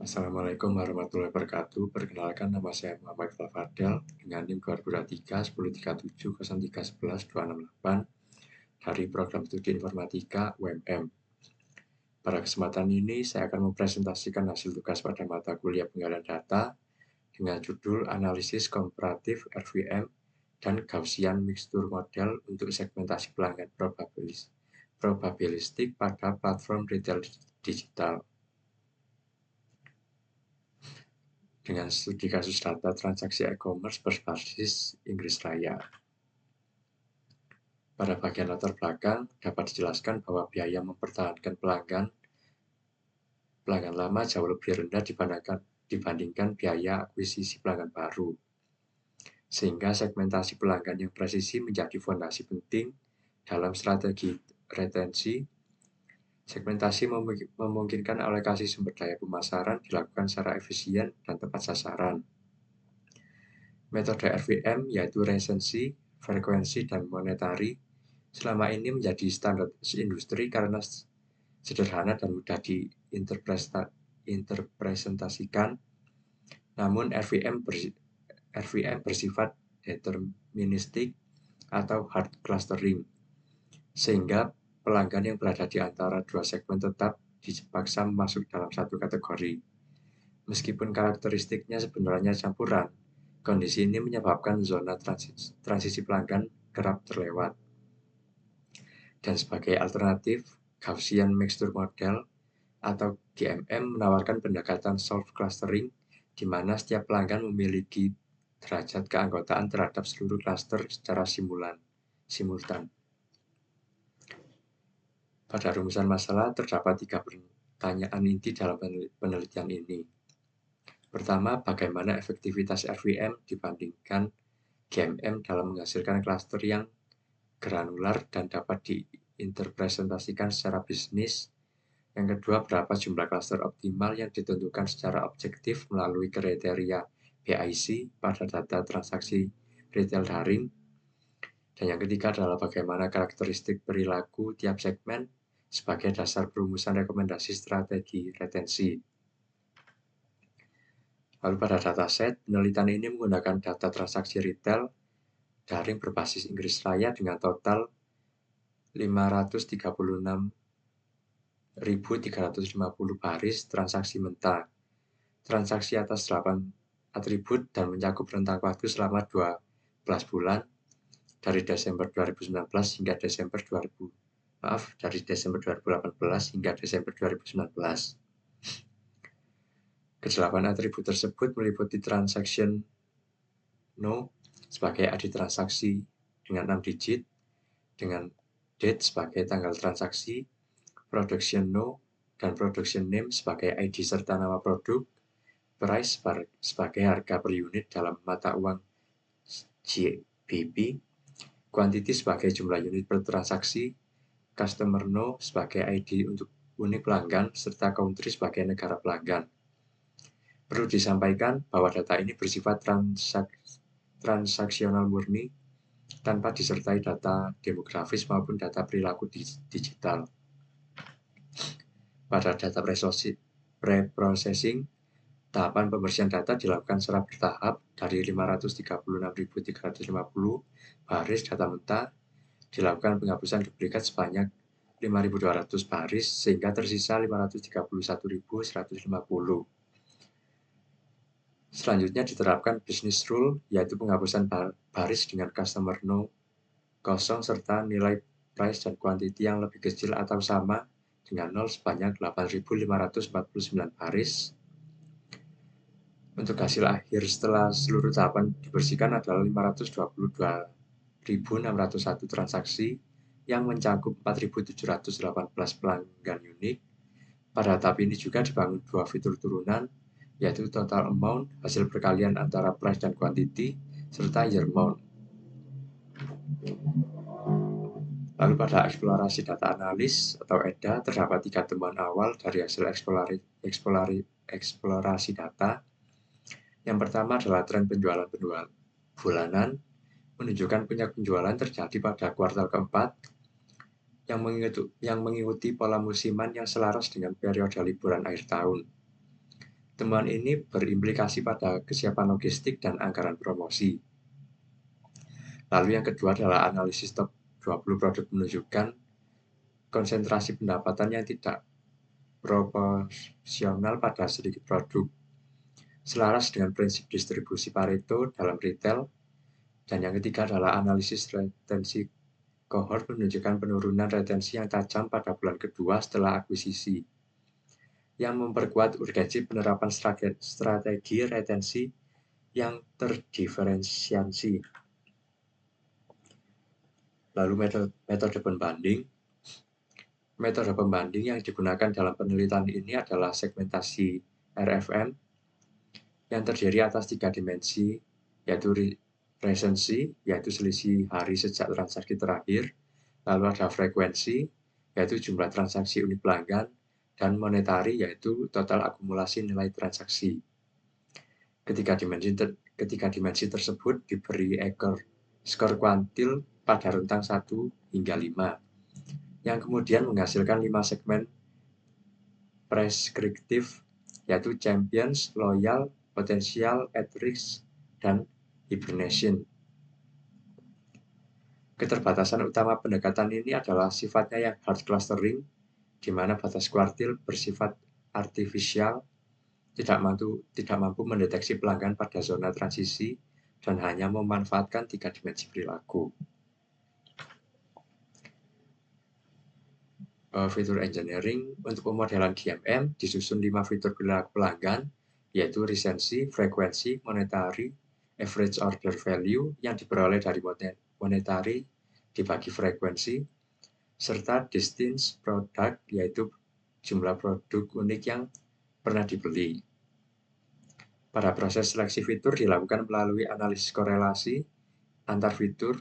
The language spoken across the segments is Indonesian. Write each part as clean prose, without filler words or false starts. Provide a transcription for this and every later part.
Assalamualaikum warahmatullahi wabarakatuh. Perkenalkan, nama saya Muhammad Fadel dengan NIM 2023 1037 03 11 268 dari Program Studi Informatika UMM. Pada kesempatan ini, saya akan mempresentasikan hasil tugas pada mata kuliah penggalian data dengan judul Analisis Komparatif RVM dan Gaussian Mixture Model untuk segmentasi pelanggan probabilistik pada platform retail digital. Dengan studi kasus data transaksi e-commerce berbasis Inggris Raya. Pada bagian latar belakang, dapat dijelaskan bahwa biaya mempertahankan pelanggan lama jauh lebih rendah dibandingkan biaya akuisisi pelanggan baru. Sehingga segmentasi pelanggan yang presisi menjadi fondasi penting dalam strategi retensi. Segmentasi memungkinkan alokasi sumber daya pemasaran dilakukan secara efisien dan tepat sasaran. Metode RVM yaitu resensi, frekuensi, dan monetari selama ini menjadi standar industri karena sederhana dan mudah diinterpretasikan. Namun RVM bersifat deterministik atau hard clustering, sehingga pelanggan yang berada di antara dua segmen tetap dipaksa masuk dalam satu kategori. Meskipun karakteristiknya sebenarnya campuran, kondisi ini menyebabkan zona transisi pelanggan kerap terlewat. Dan sebagai alternatif, Gaussian Mixture Model atau GMM menawarkan pendekatan soft clustering, di mana setiap pelanggan memiliki derajat keanggotaan terhadap seluruh klaster secara simultan. Pada rumusan masalah terdapat 3 pertanyaan inti dalam penelitian ini. Pertama, bagaimana efektivitas RVM dibandingkan GMM dalam menghasilkan klaster yang granular dan dapat diinterpretasikan secara bisnis. Yang kedua, berapa jumlah klaster optimal yang ditentukan secara objektif melalui kriteria BIC pada data transaksi retail daring. Dan yang ketiga adalah bagaimana karakteristik perilaku tiap segmen sebagai dasar perumusan rekomendasi strategi retensi. Lalu pada dataset, penelitian ini menggunakan data transaksi retail daring berbasis Inggris Raya dengan total 536.350 baris transaksi mentah, transaksi atas 8 atribut dan mencakup rentang waktu selama 12 bulan dari Desember 2019 hingga Desember 2018 hingga Desember 2019. Kedelapan atribut tersebut meliputi transaction no sebagai ID transaksi dengan 6 digit, dengan date sebagai tanggal transaksi, production no dan production name sebagai ID serta nama produk, price sebagai harga per unit dalam mata uang GBP, quantity sebagai jumlah unit per transaksi, customer no sebagai ID untuk unit pelanggan, serta country sebagai negara pelanggan. Perlu disampaikan bahwa data ini bersifat transaksional murni tanpa disertai data demografis maupun data perilaku digital. Pada data preprocessing, tahapan pembersihan data dilakukan secara bertahap dari 536.350 baris data mentah, dilakukan penghapusan duplikat sebanyak 5.200 baris sehingga tersisa 531.150. Selanjutnya diterapkan business rule, yaitu penghapusan baris dengan customer no kosong serta nilai price dan quantity yang lebih kecil atau sama dengan 0 sebanyak 8.549 baris. Untuk hasil akhir setelah seluruh tahapan dibersihkan adalah 522.601 transaksi yang mencakup 4.718 pelanggan unik. Pada tahap ini juga dibangun dua fitur turunan, yaitu total amount, hasil perkalian antara price dan quantity, serta year amount. Lalu pada eksplorasi data analis atau EDA terdapat 3 temuan awal dari hasil eksplorasi data. Yang pertama adalah tren penjualan bulanan menunjukkan puncak penjualan terjadi pada kuartal keempat yang mengikuti pola musiman yang selaras dengan periode liburan akhir tahun. Temuan ini berimplikasi pada kesiapan logistik dan anggaran promosi. Lalu yang kedua adalah analisis top 20 produk menunjukkan konsentrasi pendapatan yang tidak proporsional pada sedikit produk, selaras dengan prinsip distribusi Pareto dalam retail. Dan yang ketiga adalah analisis retensi cohort menunjukkan penurunan retensi yang tajam pada bulan kedua setelah akuisisi, yang memperkuat urgensi penerapan strategi retensi yang terdiferensiasi. Lalu metode pembanding. Metode pembanding yang digunakan dalam penelitian ini adalah segmentasi RFM yang terdiri atas 3 dimensi, yaitu recency, yaitu selisih hari sejak transaksi terakhir, lalu ada frekuensi, yaitu jumlah transaksi unit pelanggan, dan monetary, yaitu total akumulasi nilai transaksi. Ketiga dimensi tersebut diberi skor kuantil pada rentang 1 hingga 5, yang kemudian menghasilkan 5 segmen preskriptif, yaitu champions, loyal, potensial, at risk, dan hibernation. Keterbatasan utama pendekatan ini adalah sifatnya yang hard clustering, di mana batas kuartil bersifat artifisial, tidak mampu mendeteksi pelanggan pada zona transisi, dan hanya memanfaatkan 3 dimensi perilaku. Fitur engineering untuk pemodelan GMM disusun 5 fitur perilaku pelanggan, yaitu recency, frekuensi, monetary, average order value yang diperoleh dari monetary dibagi frekuensi, serta distance product, yaitu jumlah produk unik yang pernah dibeli. Pada proses seleksi fitur dilakukan melalui analisis korelasi antar fitur,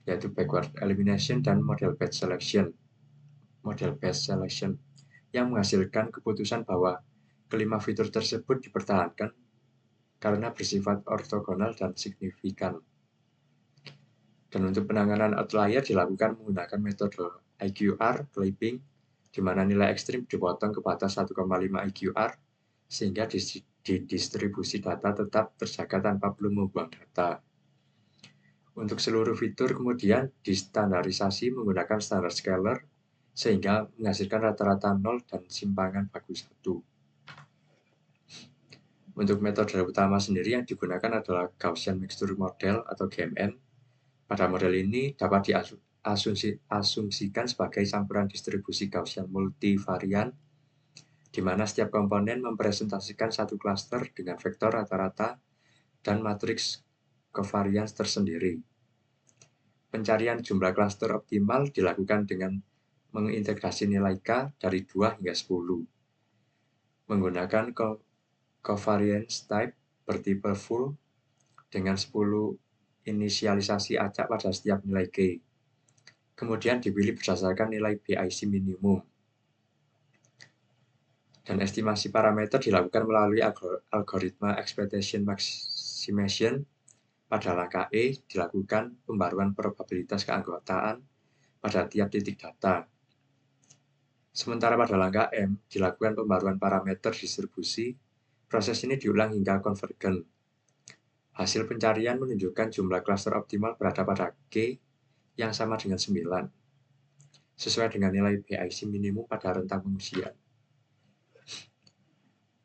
yaitu backward elimination dan model-based selection, yang menghasilkan keputusan bahwa kelima fitur tersebut dipertahankan karena bersifat ortogonal dan signifikan. Dan untuk penanganan outlier dilakukan menggunakan metode IQR clipping, di mana nilai ekstrim dipotong ke batas 1,5 IQR, sehingga distribusi data tetap terjaga tanpa perlu membuang data. Untuk seluruh fitur kemudian distandarisasi menggunakan standar scalar, sehingga menghasilkan rata-rata 0 dan simpangan bagus 1. Untuk metode utama sendiri yang digunakan adalah Gaussian Mixture Model atau GMM. Pada model ini dapat diasumsikan sebagai campuran distribusi Gaussian multivarian, di mana setiap komponen mempresentasikan satu klaster dengan vektor rata-rata dan matriks covariance tersendiri. Pencarian jumlah klaster optimal dilakukan dengan mengintegrasi nilai K dari 2 hingga 10, menggunakan covariance type bertipe full dengan 10 inisialisasi acak pada setiap nilai K. Kemudian dipilih berdasarkan nilai BIC minimum. Dan estimasi parameter dilakukan melalui algoritma expectation maximization. Pada langkah E dilakukan pembaruan probabilitas keanggotaan pada tiap titik data. Sementara pada langkah M dilakukan pembaruan parameter distribusi. Proses ini diulang hingga konvergen. Hasil pencarian menunjukkan jumlah klaster optimal berada pada K yang sama dengan 9, sesuai dengan nilai BIC minimum pada rentang pengujian.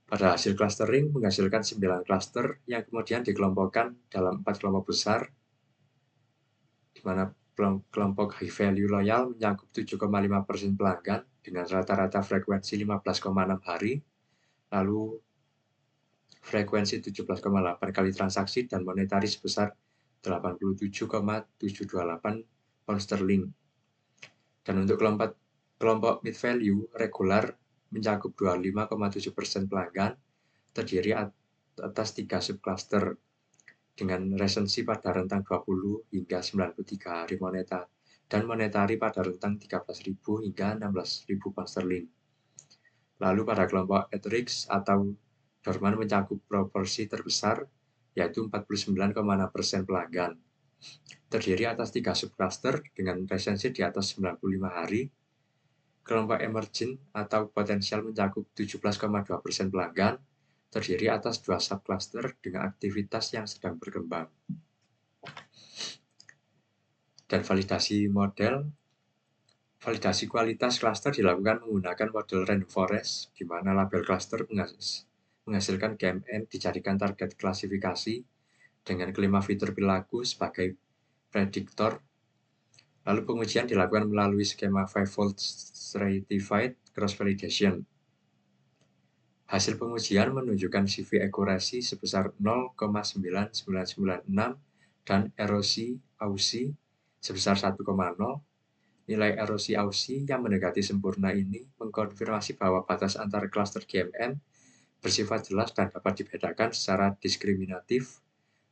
Pada hasil clustering menghasilkan 9 klaster yang kemudian dikelompokkan dalam 4 kelompok besar, di mana kelompok high value loyal mencakup 7,5% pelanggan dengan rata-rata frekuensi 15,6 hari, lalu frekuensi 17,8 kali transaksi dan monetari sebesar 87,728 pound sterling. Dan untuk kelompok mid value regular mencakup 25,7% pelanggan, terdiri atas 3 subcluster dengan recency pada rentang 20 hingga 93 hari dan monetari pada rentang 13.000 hingga 16.000 pound sterling. Lalu pada kelompok at risk atau dorman mencakup proporsi terbesar, yaitu 49,6% pelanggan. Terdiri atas 3 subcluster dengan recency di atas 95 hari. Kelompok emerging atau potensial mencakup 17,2% pelanggan, terdiri atas 2 subcluster dengan aktivitas yang sedang berkembang. Dan validasi model, validasi kualitas cluster dilakukan menggunakan model random forest, di mana label cluster menghasilkan GMM dijadikan target klasifikasi dengan kelima fitur perilaku sebagai prediktor. Lalu pengujian dilakukan melalui skema 5-fold stratified cross-validation. Hasil pengujian menunjukkan CV accuracy sebesar 0,9996 dan erosi AUSI sebesar 1,0. Nilai erosi AUSI yang mendekati sempurna ini mengkonfirmasi bahwa batas antara cluster GMM bersifat jelas dan dapat dibedakan secara diskriminatif,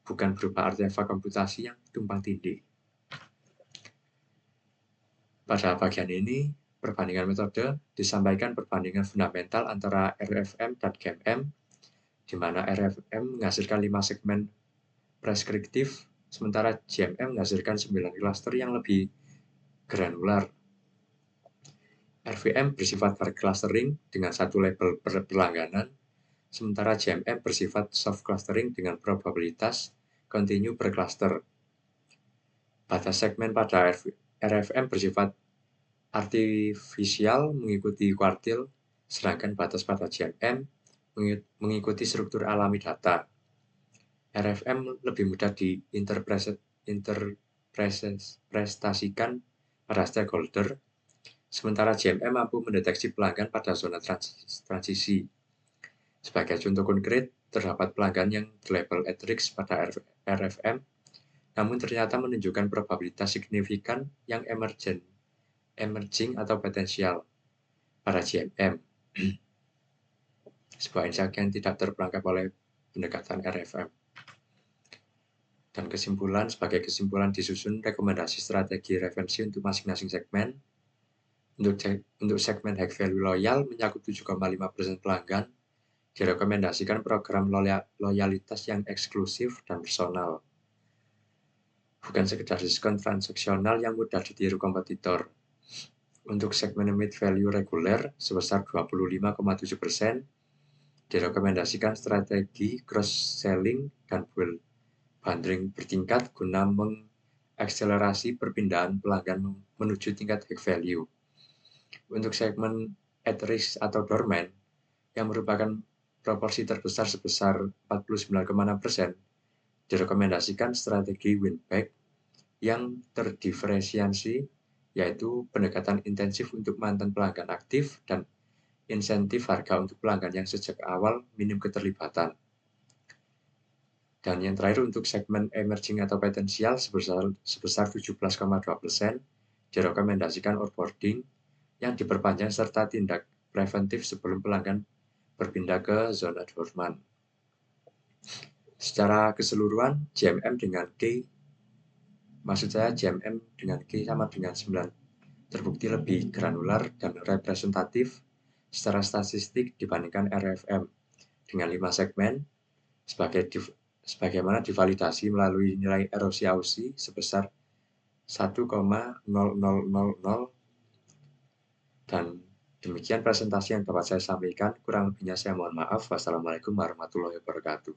bukan berupa artefak komputasi yang tumpang tindih. Pada bagian ini, perbandingan metode disampaikan perbandingan fundamental antara RFM dan GMM, di mana RFM menghasilkan 5 segmen preskriptif, sementara GMM menghasilkan 9 cluster yang lebih granular. RVM bersifat hard clustering dengan satu label berlangganan, sementara GMM bersifat soft clustering dengan probabilitas kontinu per cluster. Batas segmen pada RFM bersifat artifisial mengikuti kuartil, sedangkan batas pada GMM mengikuti struktur alami data. RFM lebih mudah diinterpretasikan pada stakeholder, sementara GMM mampu mendeteksi pelanggan pada zona transisi. Sebagai contoh konkret, terdapat pelanggan yang terlabel at risk pada RFM, namun ternyata menunjukkan probabilitas signifikan yang emerging atau potensial pada GMM. Sebuah insight yang tidak terperangkap oleh pendekatan RFM. Dan sebagai kesimpulan disusun rekomendasi strategi referensi untuk masing-masing segmen. Untuk segmen high value loyal mencakup 7,5% pelanggan, direkomendasikan program loyalitas yang eksklusif dan personal. Bukan sekedar diskon transaksional yang mudah ditiru kompetitor. Untuk segmen mid value reguler sebesar 25,7%, direkomendasikan strategi cross-selling dan bundling bertingkat guna mengakselerasi perpindahan pelanggan menuju tingkat high value. Untuk segmen at risk atau dormant, yang merupakan proporsi terbesar sebesar 49,6%, direkomendasikan strategi win-back yang terdiferensiasi, yaitu pendekatan intensif untuk mantan pelanggan aktif dan insentif harga untuk pelanggan yang sejak awal minim keterlibatan. Dan yang terakhir untuk segmen emerging atau potensial sebesar 17,2%, direkomendasikan onboarding yang diperpanjang serta tindak preventif sebelum pelanggan berpindah ke zona dormant. Secara keseluruhan, GMM dengan K sama dengan 9 terbukti lebih granular dan representatif secara statistik dibandingkan RFM dengan 5 segmen, sebagaimana divalidasi melalui nilai erosi AUSI sebesar 1,0000. Dan demikian presentasi yang dapat saya sampaikan. Kurang lebihnya saya mohon maaf. Wassalamualaikum warahmatullahi wabarakatuh.